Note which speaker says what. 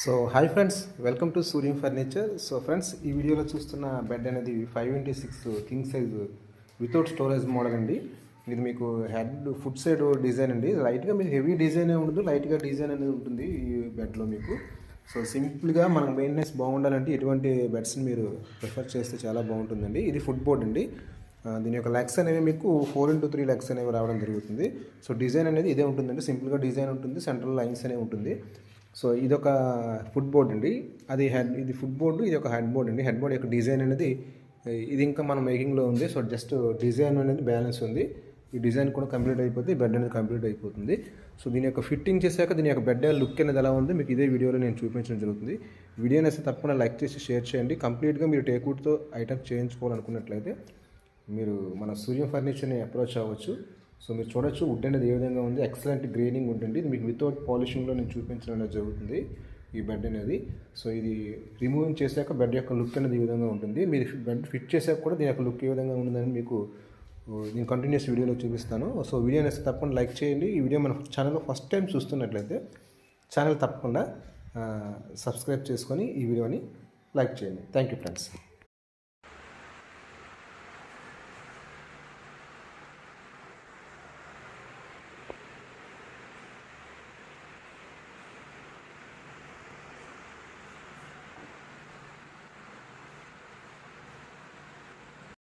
Speaker 1: So hi friends, welcome to Suryam furniture. So friends, ఈ వీడియోలో చూస్తున్న బెడ్ అనేది 5x6 king size without storage model అండి. ఇది మీకు హెడ్ ఫుట్ సైడ్ డిజైన్ అండి. లైట్గా మీకు హెవీ డిజైన్ ఉండదు, లైట్గా డిజైన్ అనేది ఉంటుంది ఈ బెడ్లో మీకు. సో సింపుల్గా మనకు మెయింటెనెన్స్ బాగుండాలంటే ఇటువంటి బెడ్స్ని మీరు ప్రిఫర్ చేస్తే చాలా బాగుంటుందండి. ఇది ఫుట్ బోర్డ్ అండి. దీని యొక్క లెగ్స్ అనేవి మీకు 4x3 లెగ్స్ అనేవి రావడం జరుగుతుంది. సో డిజైన్ అనేది ఇదే ఉంటుందండి, సింపుల్గా డిజైన్ ఉంటుంది, సెంట్రల్ లైన్స్ అనేవి ఉంటుంది. సో ఇదొక ఫుట్ బోర్డ్ అండి, ఇది ఫుట్ బోర్డు, ఇది ఒక హెడ్ బోర్డ్ అండి. హెడ్ బోర్డ్ యొక్క డిజైన్ అనేది ఇది ఇంకా మన మేకింగ్లో ఉంది. సో జస్ట్ డిజైన్ అనేది బ్యాలెన్స్ ఉంది. ఈ డిజైన్ కూడా కంప్లీట్ అయిపోతే బెడ్ అనేది కంప్లీట్ అయిపోతుంది. సో దీని యొక్క ఫిట్టింగ్ చేశాక దీని యొక్క బెడ్ లుక్ అనేది ఎలా ఉంది మీకు ఇదే వీడియోలో నేను చూపించడం జరుగుతుంది. వీడియోని అయితే తప్పకుండా లైక్ చేసి షేర్ చేయండి. కంప్లీట్గా మీరు టేక్వుడ్తో ఐటమ్ చేయించుకోవాలనుకున్నట్లయితే మీరు మన సూర్యం ఫర్నిచర్ని అప్రోచ్ అవ్వచ్చు. సో మీరు చూడొచ్చు వుడ్ అనేది ఏ విధంగా ఉంది, ఎక్సలెంట్ గ్రీనింగ్ వుడ్ అండి. ఇది మీకు వితౌట్ పాలిషింగ్లో నేను చూపించడం అనేది జరుగుతుంది ఈ బెడ్ అనేది. సో ఇది రిమూవింగ్ చేశాక బెడ్ యొక్క లుక్ అనేది ఈ విధంగా ఉంటుంది. మీరు బెడ్ ఫిట్ చేశాక కూడా దీని యొక్క లుక్ ఏ విధంగా ఉంటుందని మీకు నేను కంటిన్యూస్ వీడియోలో చూపిస్తాను. సో వీడియో అనేది తప్పకుండా లైక్ చేయండి. ఈ వీడియో మన ఛానల్లో ఫస్ట్ టైం చూస్తున్నట్లయితే ఛానల్ తప్పకుండా సబ్స్క్రైబ్ చేసుకొని ఈ వీడియోని లైక్ చేయండి. Thank you friends.